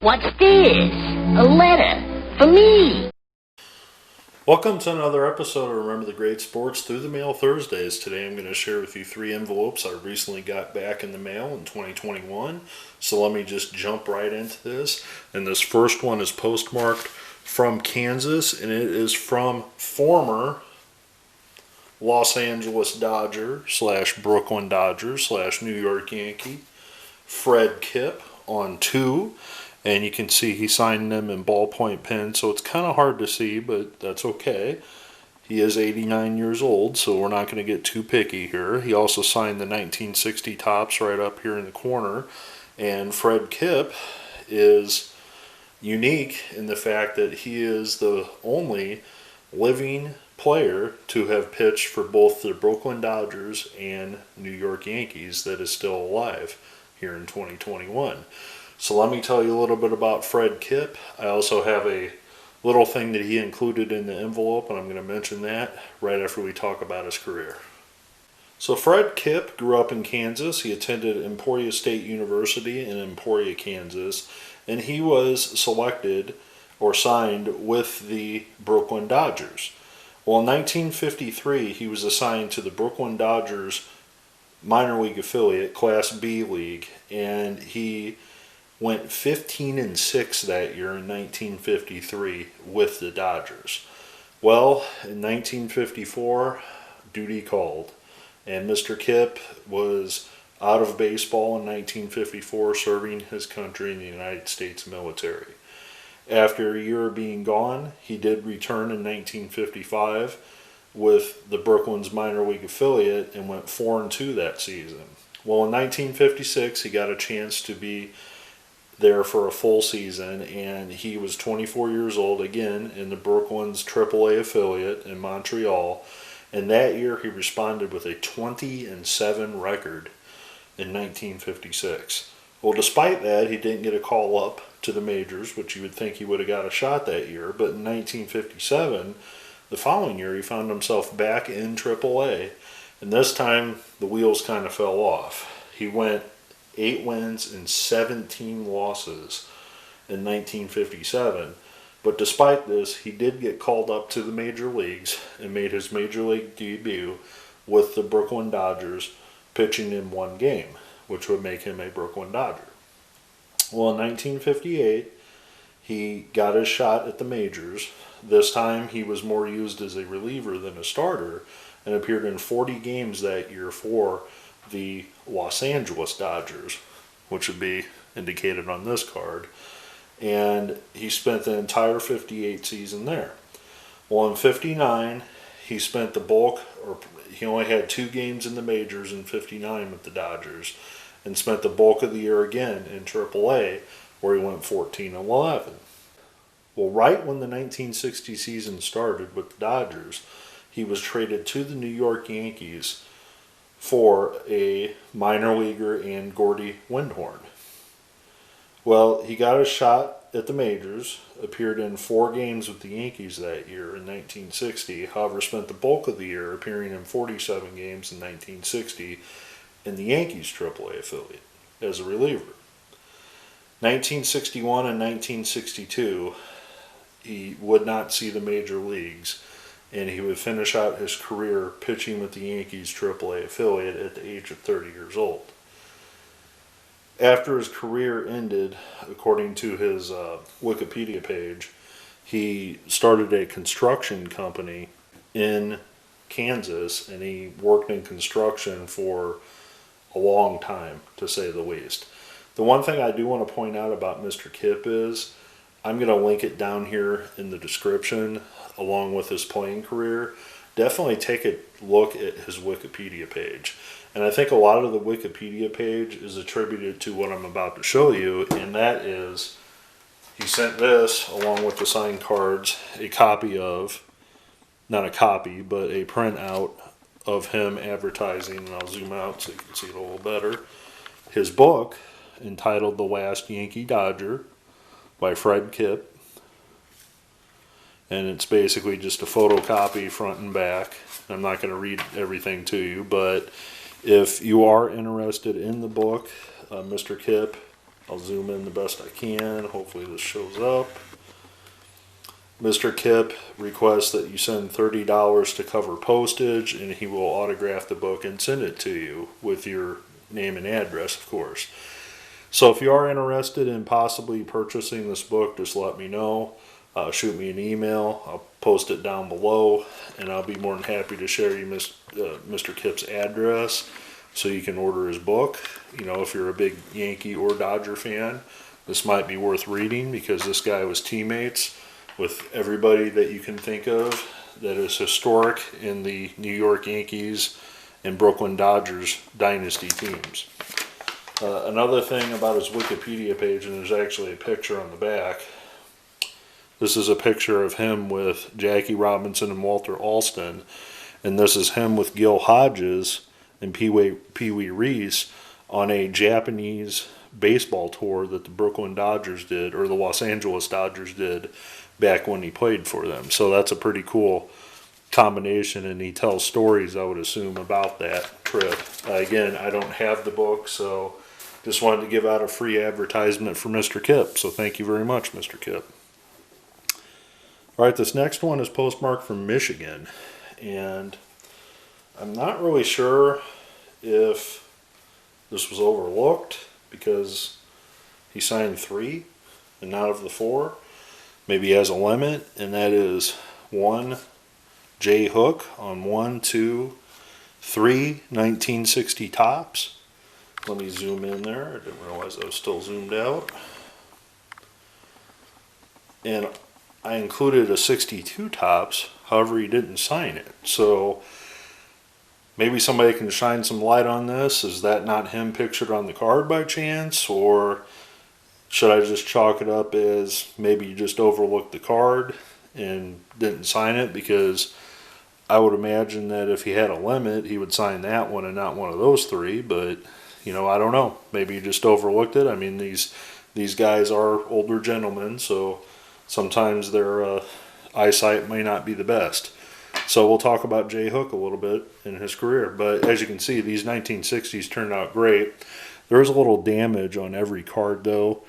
What's this? A letter for me. Welcome to another episode of Remember the Great Sports Through the Mail Thursdays. Today I'm going to share with you 3 envelopes I recently got back in the mail in 2021. So let me just jump right into this. And this first one is postmarked from Kansas, and it is from former Los Angeles Dodger / Brooklyn Dodger / New York Yankee Fred Kipp on 2. And you can see he signed them in ballpoint pen, so it's kind of hard to see, but that's okay. He is 89 years old, so we're not going to get too picky here. He also signed the 1960 Topps right up here in the corner. And Fred Kipp is unique in the fact that he is the only living player to have pitched for both the Brooklyn Dodgers and New York Yankees that is still alive here in 2021. So let me tell you a little bit about Fred Kipp. I also have a little thing that he included in the envelope, and I'm going to mention that right after we talk about his career. So Fred Kipp grew up in Kansas. He attended Emporia State University in Emporia, Kansas, and he was selected or signed with the Brooklyn Dodgers. Well, in 1953, he was assigned to the Brooklyn Dodgers minor league affiliate, Class B League, and he went 15-6 that year in 1953 with the Dodgers. Well, in 1954, duty called, and Mr. Kipp was out of baseball in 1954, serving his country in the United States military. After a year of being gone, he did return in 1955 with the Brooklyn's minor league affiliate and went 4-2 that season. Well, in 1956, he got a chance to be there for a full season, and he was 24 years old again in the Brooklyn's AAA affiliate in Montreal, and that year he responded with a 20-7 record in 1956. Well, despite that, he didn't get a call up to the majors, which you would think he would have got a shot that year, but in 1957, the following year, he found himself back in AAA, and this time the wheels kind of fell off. He went 8 wins and 17 losses in 1957. But despite this, he did get called up to the major leagues and made his major league debut with the Brooklyn Dodgers, pitching in 1 game, which would make him a Brooklyn Dodger. Well, in 1958, he got his shot at the majors. This time, he was more used as a reliever than a starter and appeared in 40 games that year for the Los Angeles Dodgers, which would be indicated on this card, and he spent the entire 58 season there. Well, in 59, he spent the bulk, or he only had 2 games in the majors in 59 with the Dodgers, and spent the bulk of the year again in AAA, where he went 14-11. Well, right when the 1960 season started with the Dodgers, he was traded to the New York Yankees for a minor leaguer and Gordy Windhorn. Well, he got a shot at the majors, appeared in 4 games with the Yankees that year in 1960, however spent the bulk of the year appearing in 47 games in 1960 in the Yankees AAA affiliate as a reliever. 1961 and 1962, he would not see the major leagues, and he would finish out his career pitching with the Yankees AAA affiliate at the age of 30 years old. After his career ended, according to his Wikipedia page, he started a construction company in Kansas, and he worked in construction for a long time, to say the least. The one thing I do want to point out about Mr. Kipp is, I'm going to link it down here in the description along with his playing career. Definitely take a look at his Wikipedia page. And I think a lot of the Wikipedia page is attributed to what I'm about to show you, and that is, he sent this along with the signed cards, a copy of, not a copy, but a printout of him advertising, and I'll zoom out so you can see it a little better, his book entitled The Last Yankee Dodger by Fred Kipp. And it's basically just a photocopy front and back. I'm not going to read everything to you, but if you are interested in the book, Mr. Kipp I'll zoom in the best I can. Hopefully this shows up. Mr. Kipp requests that you send $30 to cover postage, and he will autograph the book and send it to you with your name and address, of course. So if you are interested in possibly purchasing this book, just let me know. Shoot me an email. I'll post it down below, and I'll be more than happy to share you Mr. Kipp's address so you can order his book. You know, if you're a big Yankee or Dodger fan, this might be worth reading because this guy was teammates with everybody that you can think of that is historic in the New York Yankees and Brooklyn Dodgers dynasty teams. Another thing about his Wikipedia page, and there's actually a picture on the back. This is a picture of him with Jackie Robinson and Walter Alston, and this is him with Gil Hodges and Pee Wee Reese on a Japanese baseball tour that the Brooklyn Dodgers did, or the Los Angeles Dodgers did, back when he played for them. So that's a pretty cool combination, and he tells stories, I would assume, about that trip. Again, I don't have the book, so just wanted to give out a free advertisement for Mr. Kipp. So thank you very much, Mr. Kipp. All right, this next one is postmarked from Michigan, and I'm not really sure if this was overlooked because he signed 3 and not of the 4. Maybe he has a limit, and that is 1 J Hook on 1, 2, 3 1960 tops. Let me zoom in there. I didn't realize I was still zoomed out. And I included a 62 tops, however he didn't sign it. So maybe somebody can shine some light on this. Is that not him pictured on the card by chance? Or should I just chalk it up as maybe you just overlooked the card and didn't sign it? Because I would imagine that if he had a limit, he would sign that one and not one of those 3. But, you know, I don't know. Maybe you just overlooked it. I mean, these guys are older gentlemen, so sometimes their eyesight may not be the best. So we'll talk about J Hook a little bit in his career. But as you can see, these 1960s turned out great. There is a little damage on every card, though.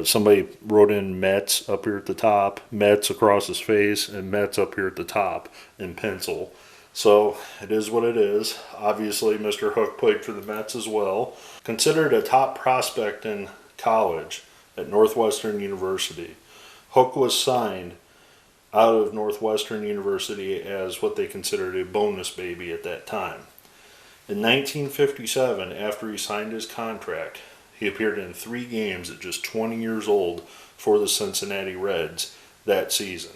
Somebody wrote in Mets up here at the top, Mets across his face, and Mets up here at the top in pencil. So it is what it is. Obviously, Mr. Hook played for the Mets as well. Considered a top prospect in college at Northwestern University, Hook was signed out of Northwestern University as what they considered a bonus baby at that time. In 1957, after he signed his contract, he appeared in 3 games at just 20 years old for the Cincinnati Reds that season.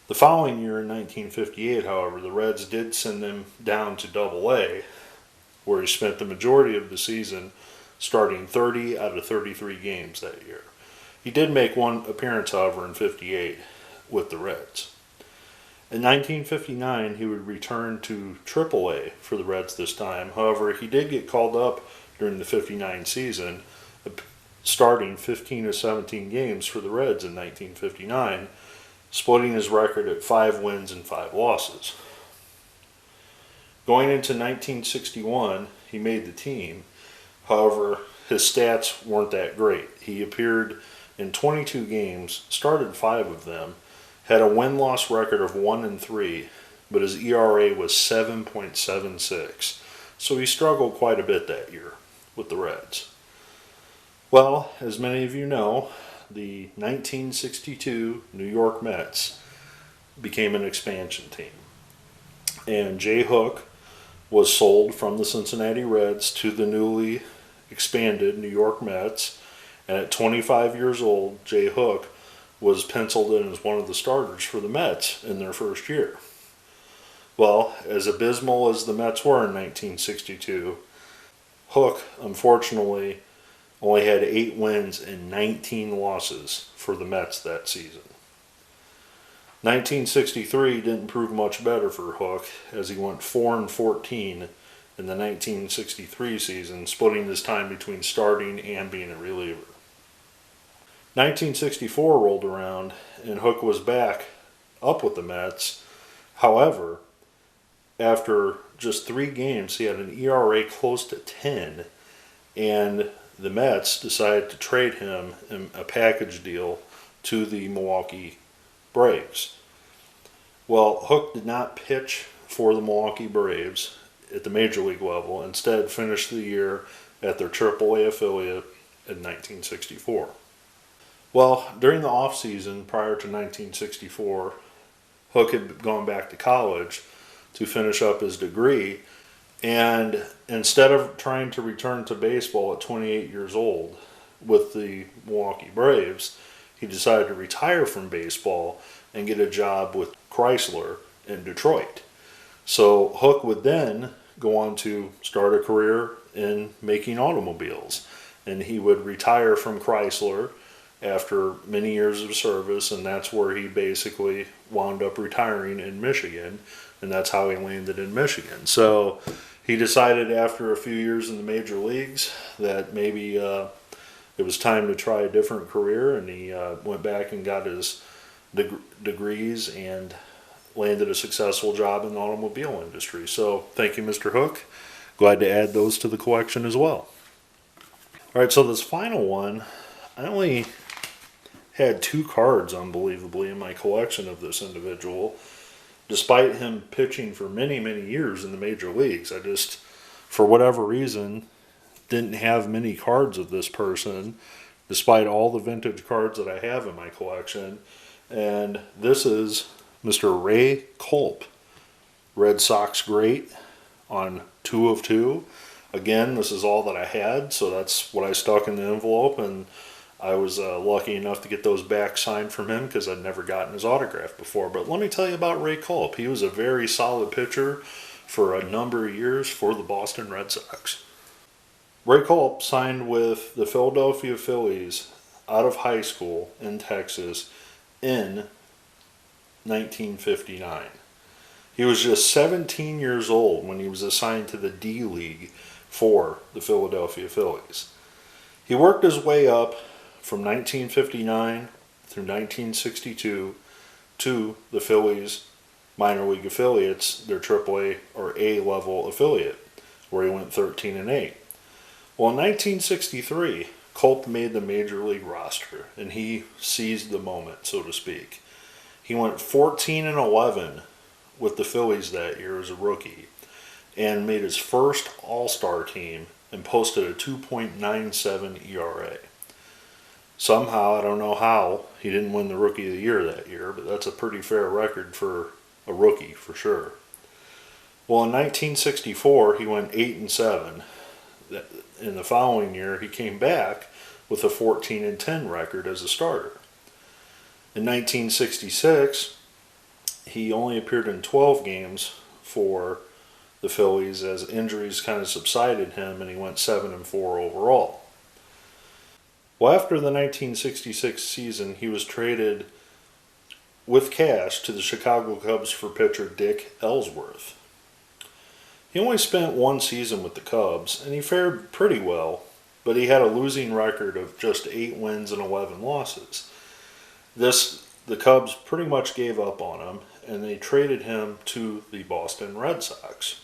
The following year, in 1958, however, the Reds did send him down to Double-A, where he spent the majority of the season starting 30 out of 33 games that year. He did make 1 appearance, however, in 58 with the Reds. In 1959, he would return to Triple-A for the Reds this time. However, he did get called up during the 59 season, starting 15 of 17 games for the Reds in 1959, splitting his record at 5 wins and 5 losses. Going into 1961, he made the team. However, his stats weren't that great. He appeared in 22 games, started 5 of them, had a win-loss record of 1-3, but his ERA was 7.76. So he struggled quite a bit that year with the Reds. Well, as many of you know, the 1962 New York Mets became an expansion team. And J Hook was sold from the Cincinnati Reds to the newly expanded New York Mets. And at 25 years old, J Hook was penciled in as one of the starters for the Mets in their first year. Well, as abysmal as the Mets were in 1962, Hook, unfortunately, only had 8 wins and 19 losses for the Mets that season. 1963 didn't prove much better for Hook, as he went 4-14 in the 1963 season, splitting his time between starting and being a reliever. 1964 rolled around, and Hook was back up with the Mets. However, after just 3 games, he had an ERA close to 10, and the Mets decided to trade him in a package deal to the Milwaukee Braves. Well, Hook did not pitch for the Milwaukee Braves at the major league level. Instead, finished the year at their AAA affiliate in 1964. Well, during the offseason prior to 1964, Hook had gone back to college to finish up his degree, and instead of trying to return to baseball at 28 years old with the Milwaukee Braves, he decided to retire from baseball and get a job with Chrysler in Detroit. So Hook would then go on to start a career in making automobiles, and he would retire from Chrysler after many years of service, and that's where he basically wound up retiring in Michigan, and that's how he landed in Michigan. So he decided after a few years in the major leagues that maybe it was time to try a different career, and he went back and got his degrees and landed a successful job in the automobile industry. So thank you, Mr. Hook. Glad to add those to the collection as well. All right, so this final one, I only had 2 cards, unbelievably, in my collection of this individual, despite him pitching for many, many years in the major leagues. I just, for whatever reason, didn't have many cards of this person, despite all the vintage cards that I have in my collection. And this is Mr. Ray Kolp, Red Sox great on 2 of 2. Again, this is all that I had, so that's what I stuck in the envelope, and I was lucky enough to get those back signed from him because I'd never gotten his autograph before. But let me tell you about Ray Culp. He was a very solid pitcher for a number of years for the Boston Red Sox. Ray Culp signed with the Philadelphia Phillies out of high school in Texas in 1959. He was just 17 years old when he was assigned to the D League for the Philadelphia Phillies. He worked his way up from 1959 through 1962 to the Phillies minor league affiliates, their AAA or A level affiliate, where he went 13-8. Well, in 1963, Culp made the major league roster, and he seized the moment, so to speak. He went 14-11 with the Phillies that year as a rookie, and made his first All-Star team and posted a 2.97 ERA. Somehow, I don't know how, he didn't win the Rookie of the Year that year, but that's a pretty fair record for a rookie, for sure. Well, in 1964, he went 8-7. In the following year, he came back with a 14-10 record as a starter. In 1966, he only appeared in 12 games for the Phillies as injuries kind of subsided him, and he went 7-4 overall. Well, after the 1966 season, he was traded with cash to the Chicago Cubs for pitcher Dick Ellsworth. He only spent 1 season with the Cubs, and he fared pretty well, but he had a losing record of just 8 wins and 11 losses. The Cubs pretty much gave up on him, and they traded him to the Boston Red Sox.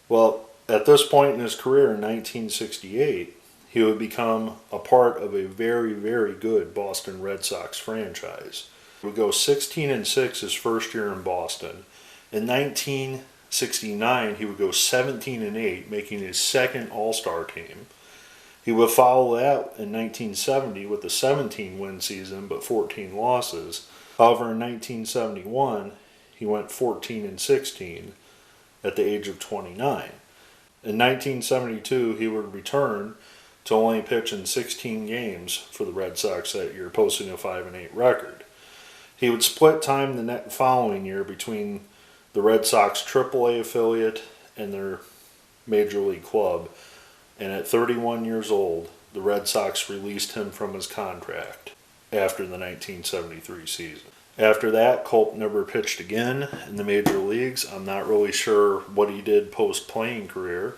Well, at this point in his career in 1968, he would become a part of a very, very good Boston Red Sox franchise. He would go 16-6 his first year in Boston. In 1969, he would go 17-8, making his second All-Star team. He would follow that in 1970 with a 17-win season but 14 losses. However, in 1971, he went 14-16 at the age of 29. In 1972, he would return to only pitch in 16 games for the Red Sox that year, posting a 5-8 record. He would split time the following year between the Red Sox AAA affiliate and their major league club, and at 31 years old, the Red Sox released him from his contract after the 1973 season. After that, Culp never pitched again in the major leagues. I'm not really sure what he did post-playing career,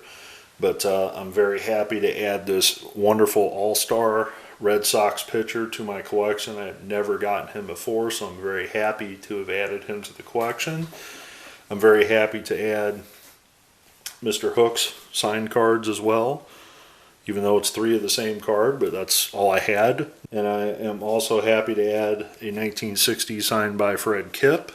but I'm very happy to add this wonderful all-star Red Sox pitcher to my collection. I've never gotten him before, so I'm very happy to have added him to the collection. I'm very happy to add Mr. Hook's signed cards as well. even though it's 3 of the same card, but that's all I had. And I am also happy to add a 1960 signed by Fred Kipp,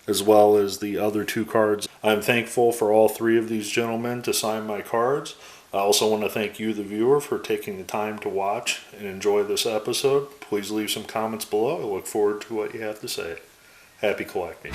as well as the other 2 cards. I'm thankful for all 3 of these gentlemen to sign my cards. I also want to thank you, the viewer, for taking the time to watch and enjoy this episode. Please leave some comments below. I look forward to what you have to say. Happy collecting.